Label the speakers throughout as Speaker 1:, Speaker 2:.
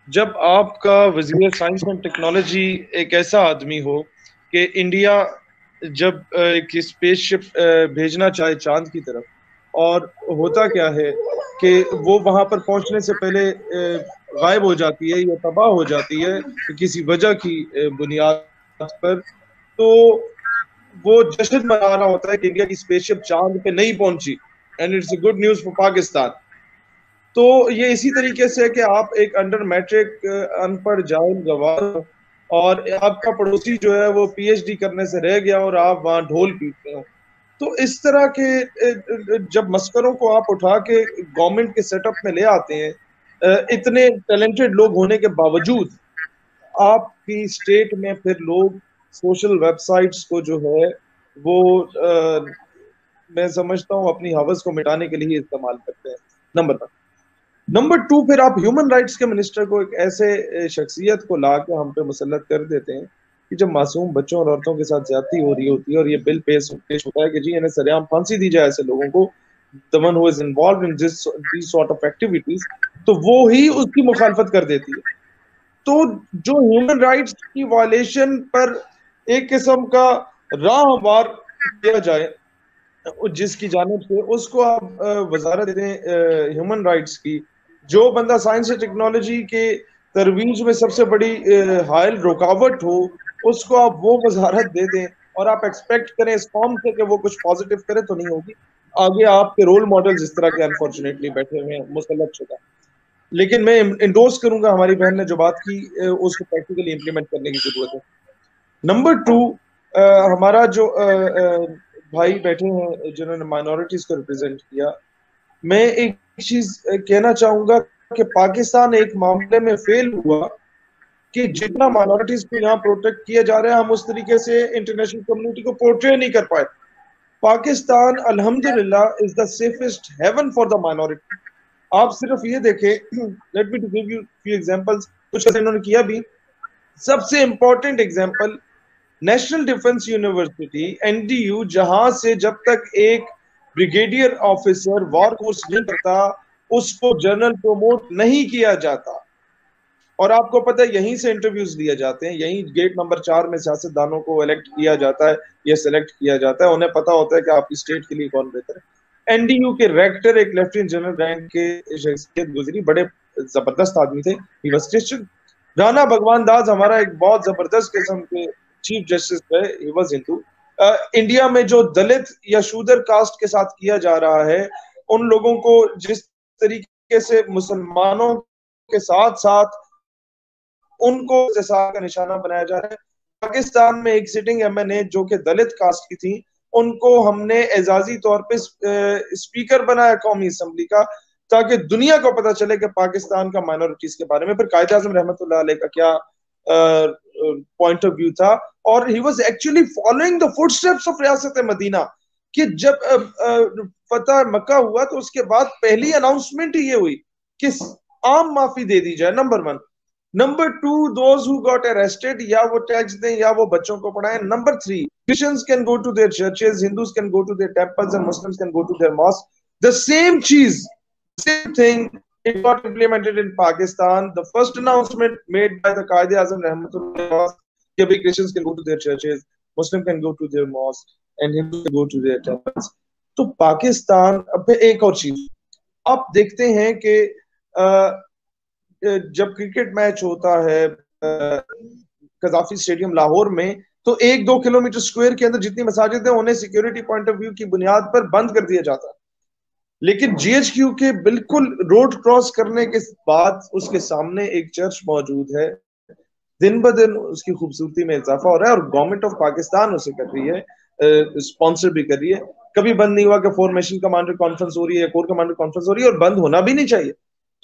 Speaker 1: جب آپ کا وزیر سائنس اینڈ ٹیکنالوجی ایک ایسا آدمی ہو کہ انڈیا جب ایک اسپیس شپ بھیجنا چاہے چاند کی طرف، اور ہوتا کیا ہے کہ وہ وہاں پر پہنچنے سے پہلے غائب ہو جاتی ہے یا تباہ ہو جاتی ہے کسی وجہ کی بنیاد پر، تو وہ جشن منا رہا ہوتا ہے کہ انڈیا کی اسپیس شپ چاند پہ نہیں پہنچی، and it's a good news for Pakistan. تو یہ اسی طریقے سے کہ آپ ایک انڈر میٹرک ان پڑھ جاہل گوار ہو، اور آپ کا پڑوسی جو ہے وہ پی ایچ ڈی کرنے سے رہ گیا اور آپ وہاں ڈھول پیٹتے ہو۔ تو اس طرح کے جب مسکروں کو آپ اٹھا کے گورنمنٹ کے سیٹ اپ میں لے آتے ہیں، اتنے ٹیلنٹڈ لوگ ہونے کے باوجود آپ کی اسٹیٹ میں پھر لوگ سوشل ویب سائٹس کو جو ہے وہ میں سمجھتا ہوں اپنی حوث کو مٹانے کے لیے استعمال کرتے ہیں۔ نمبر ٹو، پھر آپ ہیومن رائٹس کے منسٹر کو ایک ایسے شخصیت کو لا کے ہم پہ مسلط کر دیتے ہیں کہ جب معصوم بچوں اور عورتوں کے ساتھ زیادتی ہو رہی ہوتی ہے اور یہ بل پیش ہوتا ہے کہ جی انہیں سرعام پھانسی دی جائے ایسے لوگوں کو، the one who is involved in these sort of activities، تو وہ ہی اس کی مخالفت کر دیتی ہے۔ تو جو ہیومن رائٹس کی وائلیشن پر ایک قسم کا راہ ہموار کیا جائے جس کی جانب سے، اس کو آپ وزارت دیں ہیومن رائٹس کی، جو بندہ سائنس اور ٹیکنالوجی کے ترویج میں سب سے بڑی حائل رکاوٹ ہو، اس کو آپ وہ وزارت دے دیں، اور آپ ایکسپیکٹ کریں اس قوم سے کہ وہ کچھ پازیٹیو کرے، تو نہیں ہوگی۔ آگے آپ کے رول ماڈلز اس طرح کے انفارچونیٹلی بیٹھے ہوئے ہیں مسلط شدہ۔ لیکن میں انڈورس کروں گا ہماری بہن نے جو بات کی، اس کو پریکٹیکلی امپلیمنٹ کرنے کی ضرورت ہے۔ نمبر ٹو، ہمارا جو بھائی بیٹھے ہیں جنہوں نے مائنورٹیز کو ریپرزینٹ کیا، میں ایک چیز کہنا چاہوں گا کہ پاکستان ایک معاملے میں فیل ہوا کہ جتنا مائنورٹیز کو یہاں پروٹیکٹ کیا جا رہا ہے، ہم اس طریقے سے انٹرنیشنل کمیونٹی کو پورٹری نہیں کر پائے۔ پاکستان الحمدللہ is the safest haven for the minority. آپ صرف یہ دیکھیں، let me to give you few examples, کچھ انہوں نے کیا بھی۔ سب سے important example, national defence university N D U, جہاں سے جب تک ایک بریگیڈیئر آفیسر وار کورس نہیں کرتا اس کو جنرل پروموٹ نہیں کیا جاتا، اور آپ کو پتہ ہے یہیں سے انٹرویوز لیے جاتے ہیں، یہیں گیٹ نمبر 4 میں سیاست دانوں کو الیکٹ کیا جاتا ہے یا سلیکٹ کیا جاتا ہے، انہیں پتا ہوتا ہے کہ آپ کی اسٹیٹ کے لیے کون بہتر ہے۔ این ڈی یو کے ریکٹر ایک لیفٹیننٹ جنرل رینک کے شخصیت گزری، بڑے زبردست آدمی تھے، ہی واز کرسچن۔ رانا بھگوان داس ہمارا ایک بہت زبردست قسم کے چیف جسٹس ہے، ہی واز ہندو۔ انڈیا میں جو دلت یا شودر کاسٹ کے ساتھ کیا جا رہا ہے، ان لوگوں کو جس طریقے سے مسلمانوں کے ساتھ ساتھ ان کو استحصال کا نشانہ بنایا جا رہا ہے۔ پاکستان میں ایک سٹنگ ایم این اے جو کہ دلت کاسٹ کی تھی، ان کو ہم نے اعزازی طور پہ اسپیکر بنایا قومی اسمبلی کا، تاکہ دنیا کو پتا چلے کہ پاکستان کا مائنورٹیز کے بارے میں۔ پھر قائد اعظم رحمت اللہ علیہ کا کیا پوائنٹ آف ویو تھا، اور he was actually following the foot steps of ریاست مدینہ، کہ جب فتح مکہ ہوا تو اس کے بعد پہلی اناؤنسمنٹ ہی یہ ہوئی کہ عام معافی دے دی جائے، number 1۔ Number 2، those who got arrested یا وہ ٹیکس دیں یا وہ بچوں کو پڑھائیں۔ Number 3، Christians can go to their churches, Hindus can go to their temples and Muslims can go to their mosques. The same cheese, same thing, it got implemented in Pakistan. The first announcement made by the Qaid Azam Rahmatullah was کہ Christians can go to their churches, Muslims can go to their mosques and Hindus can go to their temples. تو پاکستان اب ایک اور چیز آپ دیکھتے ہیں کہ جب کرکٹ میچ ہوتا ہے قذافی اسٹیڈیم لاہور میں، تو 1-2 کلومیٹر سکوئر کے اندر جتنی مساجد ہیں انہیں سیکیورٹی پوائنٹ آف ویو کی بنیاد پر بند کر دیا جاتا ہے، لیکن جی ایچ کیو کے بالکل روڈ کراس کرنے کے بعد اس کے سامنے ایک چرچ موجود ہے۔ دن بدن اس کی خوبصورتی میں اضافہ ہو رہا ہے، اور گورنمنٹ آف پاکستان اسے کر رہی ہے، اسپانسر بھی کر رہی ہے۔ کبھی بند نہیں ہوا کہ فارمیشن کمانڈر کانفرنس ہو رہی ہے، کور کمانڈر کانفرنس ہو رہی ہے، اور بند ہونا بھی نہیں چاہیے۔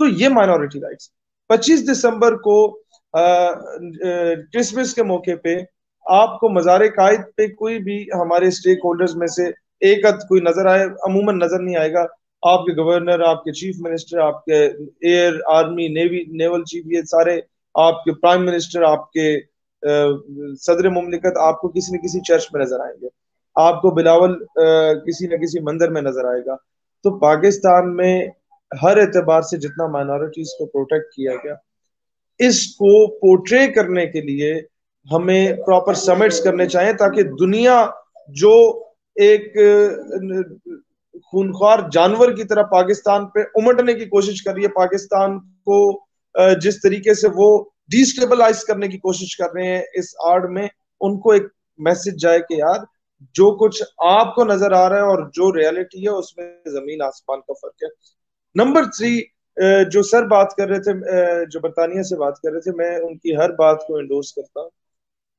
Speaker 1: تو یہ مائنورٹی رائٹس 25 دسمبر کو کرسمس کے موقع پہ آپ کو مزار قائد پہ کوئی بھی ہمارے اسٹیک ہولڈرز میں سے ایک ادھ کوئی نظر آئے، عموماً نظر نہیں آئے گا۔ آپ کے گورنر، آپ کے چیف منسٹر، آپ کے air, army, navy, naval chief, یہ سارے، آپ کے پرائم منسٹر، آپ کے صدر مملکت آپ کو کسی نہ کسی چرچ میں نظر آئیں گے، آپ کو بلاول کسی نہ کسی مندر میں نظر آئے گا۔ تو پاکستان میں ہر اعتبار سے جتنا مائنورٹیز کو پروٹیکٹ کیا گیا، اس کو پورٹرے کرنے کے لیے ہمیں پراپر سمٹس کرنے چاہیے تاکہ دنیا جو ایک خونخوار جانور کی طرح پاکستان پہ امٹنے کی کوشش کر رہی ہے، پاکستان کو جس طریقے سے وہ ڈیسٹیبلائز کرنے کی کوشش کر رہے ہیں اس آڑ میں، ان کو ایک میسج جائے کہ یار جو کچھ آپ کو نظر آ رہا ہے اور جو ریالٹی ہے اس میں زمین آسمان کا فرق ہے۔ نمبر 3، جو سر بات کر رہے تھے، جو برطانیہ سے بات کر رہے تھے، میں ان کی ہر بات کو انڈورس کرتا ہوں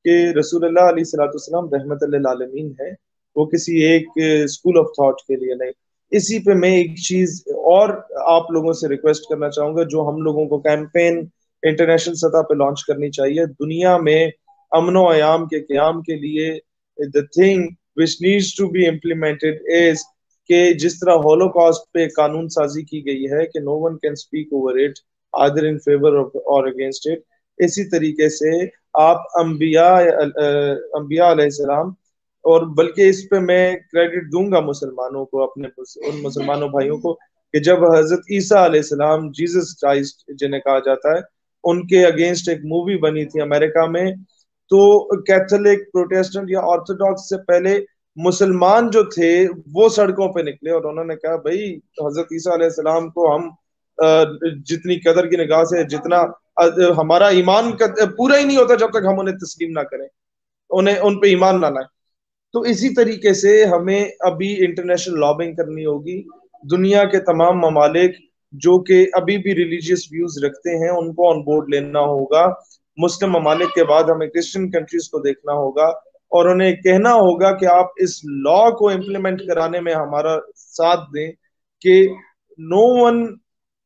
Speaker 1: کہ رسول اللہ علیہ الصلوۃ والسلام رحمت للعالمین ہے، وہ کسی ایک اسکول آف تھاٹ کے لیے نہیں۔ اسی پہ میں ایک چیز اور آپ لوگوں سے ریکویسٹ کرنا چاہوں گا، جو ہم لوگوں کو کیمپین انٹرنیشنل سطح پہ لانچ کرنی چاہیے دنیا میں امن و ایام کے قیام کے لیے۔ the thing which needs to be implemented is کہ جس طرح ہولوکاسٹ پہ قانون سازی کی گئی ہے کہ no one can speak over it either in favor of or against it، اسی طریقے سے آپ انبیاء علیہ السلام، اور بلکہ اس پہ میں کریڈٹ دوں گا مسلمانوں کو، اپنے ان مسلمانوں بھائیوں کو، کہ جب حضرت عیسیٰ علیہ السلام جیزس کرائسٹ جنہیں کہا جاتا ہے، ان کے اگینسٹ ایک مووی بنی تھی امریکہ میں، تو کیتھولک، پروٹیسٹنٹ یا آرتھوڈاکس سے پہلے مسلمان جو تھے وہ سڑکوں پہ نکلے اور انہوں نے کہا بھائی حضرت عیسیٰ علیہ السلام کو ہم جتنی قدر کی نگاہ سے، جتنا ہمارا ایمان پورا ہی نہیں ہوتا جب تک ہم انہیں تسلیم نہ کریں، ان پہ ایمان نہ لائیں۔ تو اسی طریقے سے ہمیں ابھی انٹرنیشنل لابنگ کرنی ہوگی، دنیا کے تمام ممالک جو کہ ابھی بھی ریلیجیس ویوز رکھتے ہیں ان کو آن بورڈ لینا ہوگا۔ مسلم ممالک کے بعد ہمیں کرسچن کنٹریز کو دیکھنا ہوگا اور انہیں کہنا ہوگا کہ آپ اس لا کو امپلیمنٹ کرانے میں ہمارا ساتھ دیں کہ no one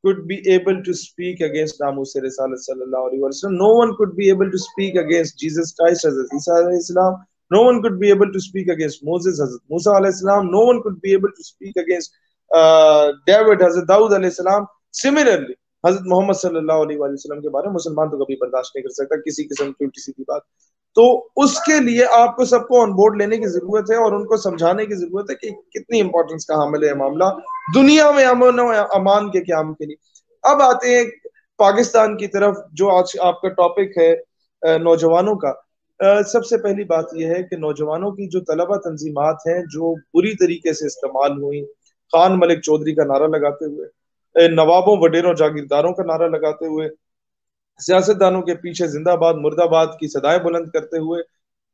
Speaker 1: could be able to speak against ناموس رسالت صلی اللہ علیہ وسلم، no one could be able to speak against Jesus Christ، حضرت عیسیٰ علیہ السلام، no one could be able to speak against Moses، حضرت موسیٰ علیہ السلام، no one could be able to speak against David، حضرت داؤد علیہ السلام۔ Similarly حضرت محمد صلی اللہ علیہ وسلم کے بارے میں مسلمان تو کبھی برداشت نہیں کر سکتا کسی قسم کی الٹی سیدھی بات۔ تو اس کے لیے آپ کو سب کو آن بورڈ لینے کی ضرورت ہے اور ان کو سمجھانے کی ضرورت ہے کہ کتنی امپورٹنس کا حامل ہے معاملہ دنیا میں امن و امان کے قیام کے لیے۔ اب آتے ہیں پاکستان کی طرف، جو آج آپ کا ٹاپک ہے نوجوانوں کا۔ سب سے پہلی بات یہ ہے کہ نوجوانوں کی جو طلبہ تنظیمات ہیں جو بری طریقے سے استعمال ہوئی، خان ملک چودھری کا نعرہ لگاتے ہوئے، نوابوں وڈیروں جاگیرداروں کا نعرہ لگاتے ہوئے، سیاستدانوں کے پیچھے زندہ باد مرد آباد کی صدائیں بلند کرتے ہوئے،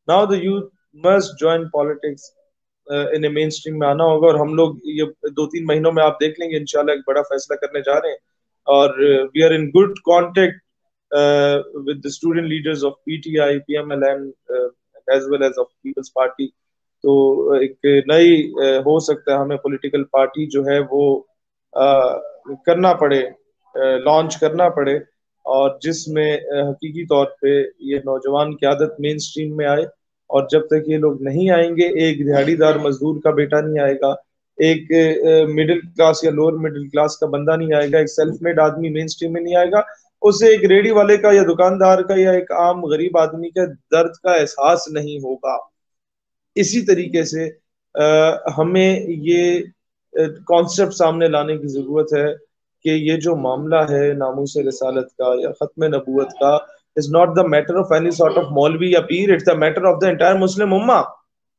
Speaker 1: now the youth must join politics, انہیں مین سٹریم میں آنا ہوگا۔ اور ہم لوگ یہ 2-3 مہینوں میں آپ دیکھ لیں گے انشاءاللہ ایک بڑا فیصلہ کرنے جا رہے ہیں، اور we are in good contact with the student leaders of PTI, PMLN, as well as of People's Party۔ تو ایک نئی ہو سکتا ہے ہمیں پولیٹیکل پارٹی جو ہے وہ کرنا پڑے، لانچ کرنا پڑے، اور جس میں حقیقی طور پہ یہ نوجوان قیادت مین سٹریم میں آئے۔ اور جب تک یہ لوگ نہیں آئیں گے، ایک دہاڑی دار مزدور کا بیٹا نہیں آئے گا، ایک مڈل کلاس یا لوور مڈل کلاس کا بندہ نہیں آئے گا، ایک سیلف میڈ آدمی مین سٹریم میں نہیں آئے گا، اسے ایک ریڑھی والے کا یا دکاندار کا یا ایک عام غریب آدمی کا درد کا احساس نہیں ہوگا۔ اسی طریقے سے ہمیں یہ کانسیپٹ سامنے لانے کی ضرورت ہے کہ یہ جو معاملہ ہے ناموس رسالت کا یا ختم نبوت کا is not the matter of any sort of مولوی یا پیر، it's the matter of the entire مسلم امہ،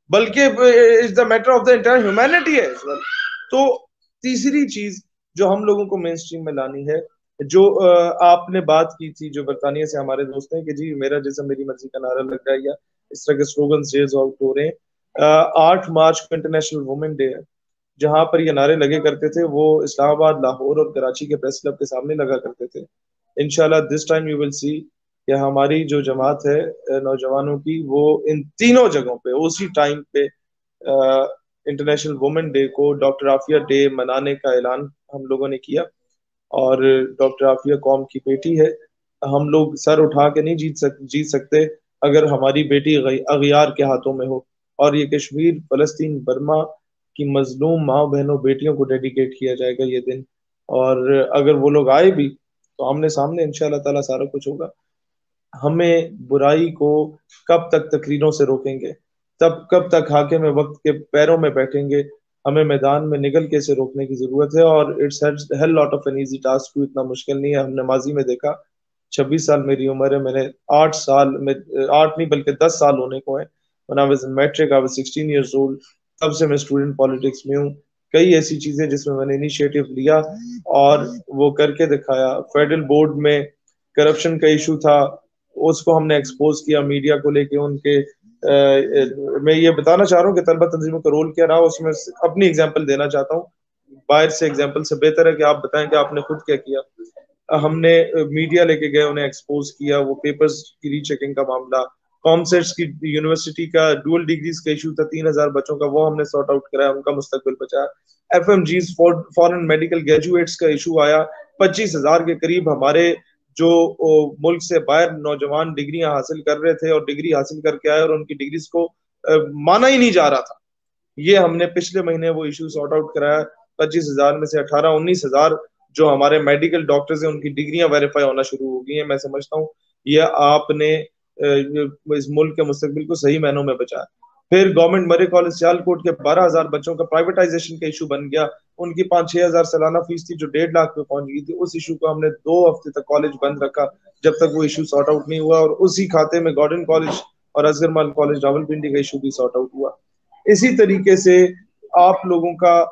Speaker 1: بلکہ it's the matter of the entire humanity ہے as well۔ تو تیسری چیز جو ہم لوگوں کو مین سٹریم میں لانی ہے، جو آپ نے بات کی تھی، جو برطانیہ سے ہمارے دوست ہیں کہ جی میرا جسم میری مرضی کا نعرہ لگ رہا ہے یا اس طرح کے سلوگنز ریز آؤٹ ہو رہے ہیں۔ 8 مارچ کو انٹرنیشنل وومن ڈے ہے، جہاں پر یہ نعرے لگے کرتے تھے وہ اسلام آباد، لاہور اور کراچی کے پریس کلب کے سامنے لگا کرتے تھے۔ انشاءاللہ دس ٹائم یو ول سی کہ ہماری جو جماعت ہے نوجوانوں کی، وہ ان تینوں جگہوں پہ اسی ٹائم پہ انٹرنیشنل وومن ڈے کو ڈاکٹر عافیہ ڈے منانے کا اعلان ہم لوگوں نے کیا۔ اور ڈاکٹر عافیہ قوم کی بیٹی ہے، ہم لوگ سر اٹھا کے نہیں جیت سکتے اگر ہماری بیٹی اغیار کے ہاتھوں میں ہو۔ اور یہ کشمیر، فلسطین، برما کی مظلوم ماں بہنوں بیٹیوں کو ڈیڈیکیٹ کیا جائے گا یہ دن، اور اگر وہ لوگ آئے بھی تو آمنے سامنے انشاءاللہ تعالیٰ سارا کچھ ہوگا۔ ہمیں برائی کو کب تک تقریروں سے روکیں گے، کب تک حاکم وقت کے پیروں میں بیٹھیں گے؟ ہمیں میدان میں نگل کے سے روکنے کی ضرورت ہے، اور it's hell lot of an easy task, اتنا مشکل نہیں ہے۔ ہم نے ماضی میں دیکھا 26 سال میری عمر ہے. میں نے 8 سال میں 8 نہیں بلکہ 10 سال ہونے کو ہیں. when I was in metric I was 16 years old. تب سے میں اسٹوڈنٹ پالیٹکس میں ہوں. کئی ایسی چیزیں جس میں نے انیشیٹو لیا اور وہ کر کے دکھایا. فیڈرل بورڈ میں کرپشن کا ایشو تھا, اس کو ہم نے ایکسپوز کیا میڈیا کو لے کے. ان کے میں یہ بتانا چاہ رہا ہوں کہ طلبہ تنظیموں کا رول کیا رہا, اس میں اپنی اگزامپل دینا چاہتا ہوں. باہر سے اگزامپل سے بہتر ہے کہ آپ بتائیں کہ آپ نے خود کیا کیا. ہم نے میڈیا لے کے گئے, انہیں ایکسپوز کیا. وہ پیپرز کی ری چیکنگ کا معاملہ, کامسیٹس کی یونیورسٹی کا ڈوئل ڈگریز کا ایشو تھا 3000 بچوں کا, وہ ہم نے سارٹ آؤٹ کرایا, ان کا مستقبل بچایا. ایف ایم جیز فورن میڈیکل گریجویٹس کا ایشو آیا, 25,000 کے قریب ہمارے جو ملک سے باہر نوجوان ڈگریاں حاصل کر رہے تھے اور ڈگری حاصل کر کے آئے اور ان کی ڈگریز کو مانا ہی نہیں جا رہا تھا. یہ ہم نے پچھلے مہینے وہ ایشو سارٹ آؤٹ کرایا. 25,000 میں سے 18-19,000 جو ہمارے میڈیکل ڈاکٹرز ہیں ان کی ڈگریاں ویریفائی ہونا شروع ہو گئی ہیں. میں سمجھتا ہوں یہ آپ نے اس ملک کے مستقبل کو صحیح معنوں میں بچایا. پھر گورنمنٹ مرے کالج سیالکوٹ کے 12,000 بچوں کا پرائیویٹائزیشن کا ایشو بن گیا. ان کی 5-6 ہزار سالانہ فیس تھی جو 1.5 لاکھ پہ پہنچ گئی تھی. اس ایشو کو ہم نے 2 ہفتے تک کالج بند رکھا جب تک وہ ایشو سارٹ آؤٹ نہیں ہوا, اور اسی کھاتے میں گارڈن کالج اور اصغر مال کالج راولپنڈی کا ایشو بھی سارٹ آؤٹ ہوا. اسی طریقے سے آپ لوگوں کا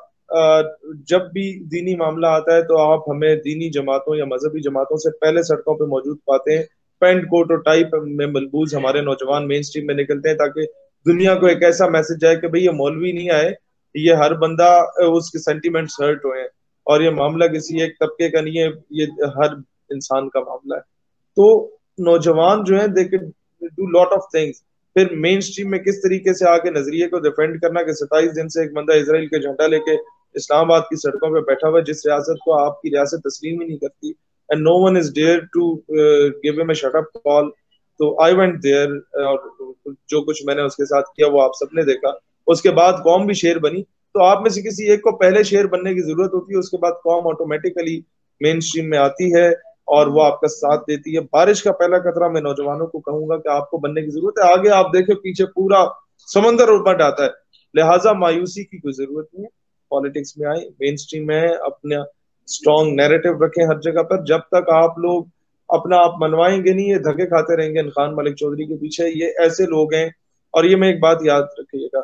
Speaker 1: جب بھی دینی معاملہ آتا ہے تو آپ ہمیں دینی جماعتوں یا مذہبی جماعتوں سے پہلے سڑکوں پہ موجود پاتے ہیں. پینٹ کوٹ اور ٹائی میں ملبوس ہمارے نوجوان مین سٹریم میں نکلتے ہیں تاکہ دنیا کو ایک ایسا میسج جائے کہ بھئی یہ مولوی نہیں آئے, یہ ہر بندہ اس کے سینٹیمنٹس ہرٹ ہوئے ہیں, اور یہ معاملہ کسی ایک طبقے کا نہیں ہے, یہ ہر انسان کا معاملہ ہے. تو نوجوان جو ہیں they can do lot of things. پھر مین سٹریم میں کس طریقے سے آگے نظریے کو ڈیفینڈ کرنا کہ 27 دن سے ایک بندہ اسرائیل کے جھنڈا لے کے اسلام آباد کی سڑکوں پہ بیٹھا ہوا ہے, جس ریاست کو آپ کی ریاست تسلیم ہی نہیں کرتی, and no one is dare to give him a shut up call. تو I went there, اور جو کچھ میں نے اس کے ساتھ کیا وہ آپ سب نے دیکھا. اس کے بعد قوم بھی شیر بنی. تو آپ میں سے کسی ایک کو پہلے شیر بننے کی ضرورت ہوتی ہے, اس کے بعد قوم آٹومیٹیکلی مین سٹریم میں آتی ہے اور وہ آپ کا ساتھ دیتی ہے. بارش کا پہلا قطرہ میں نوجوانوں کو کہوں گا کہ آپ کو بننے کی ضرورت ہے. آگے آپ دیکھیں پیچھے پورا سمندر اوپر آتا ہے, لہٰذا مایوسی کی کوئی ضرورت نہیں ہے. پالیٹکس میں آئیں, مین سٹریم میں آئیں, اپنا اسٹرانگ نیریٹو رکھیں ہر جگہ پر. جب تک آپ لوگ اپنا آپ منوائیں گے نہیں, یہ دھکے کھاتے رہیں گے خان ملک چودھری کے پیچھے. یہ ایسے لوگ ہیں. اور یہ میں ایک بات یاد رکھیے گا,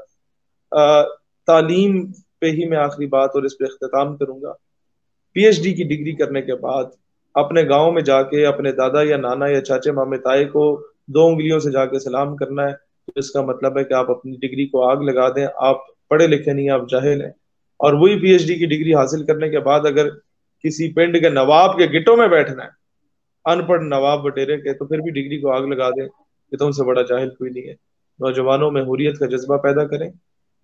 Speaker 1: تعلیم پہ ہی میں آخری بات اور اس پہ اختتام کروں گا. پی ایچ ڈی کی ڈگری کرنے کے بعد اپنے گاؤں میں جا کے اپنے دادا یا نانا یا چاچے مامے تائے کو 2 انگلیوں سے جا کے سلام کرنا ہے, تو اس کا مطلب ہے کہ آپ اپنی ڈگری کو آگ لگا دیں. آپ پڑھے لکھے نہیں, آپ جاہل ہیں. اور وہی پی ایچ ڈی کی ڈگری حاصل کرنے کے بعد اگر کسی پنڈ کے نواب کے گٹوں میں بیٹھنا ہے, ان پڑھ نواب وٹیرے کے, تو پھر بھی ڈگری کو آگ لگا دیں کہ تم سے بڑا جاہل کوئی نہیں ہے. نوجوانوں میں حریت کا جذبہ پیدا کریں,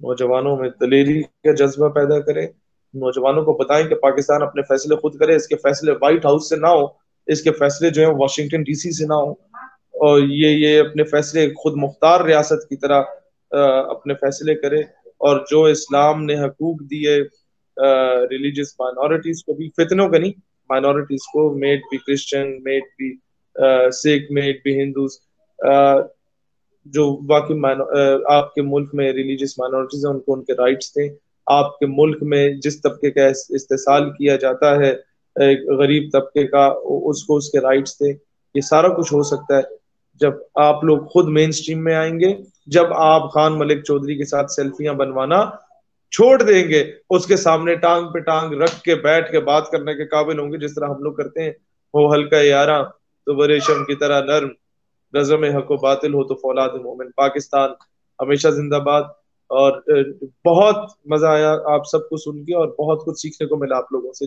Speaker 1: نوجوانوں میں دلیری کا جذبہ پیدا کریں, نوجوانوں کو بتائیں کہ پاکستان اپنے فیصلے خود کرے. اس کے فیصلے وائٹ ہاؤس سے نہ ہو, اس کے فیصلے جو ہیں واشنگٹن ڈی سی سے نہ ہو, اور یہ اپنے فیصلے خود مختار ریاست کی طرح اپنے فیصلے کرے. اور جو اسلام نے حقوق دیے ریلیجیس مائنورٹیز کو بھی, فتنوں کا نہیں, مائنورٹیز کو, may be Christian, may be Sikh, may be Hindus, جو باقی آپ کے ملک میں ریلیجیس مائنورٹیز ہیں ان کو ان کے رائٹس دیں. آپ کے ملک میں جس طبقے کا استحصال کیا جاتا ہے غریب طبقے کا, اس کو اس کے رائٹس دیں. یہ سارا کچھ ہو سکتا ہے جب آپ لوگ خود مین سٹریم میں آئیں گے, جب آپ خان ملک چودھری کے ساتھ سیلفیاں بنوانا چھوڑ دیں گے, اس کے سامنے ٹانگ پہ ٹانگ رکھ کے بیٹھ کے بات کرنے کے قابل ہوں گے, جس طرح ہم لوگ کرتے ہیں. ہو ہلکا یاراں تو ریشم کی طرح نرم, رزم حق و باطل ہو تو فولاد مومن. پاکستان ہمیشہ زندہ باد. اور بہت مزہ آیا آپ سب کو سن کے, اور بہت کچھ سیکھنے کو ملا آپ لوگوں سے.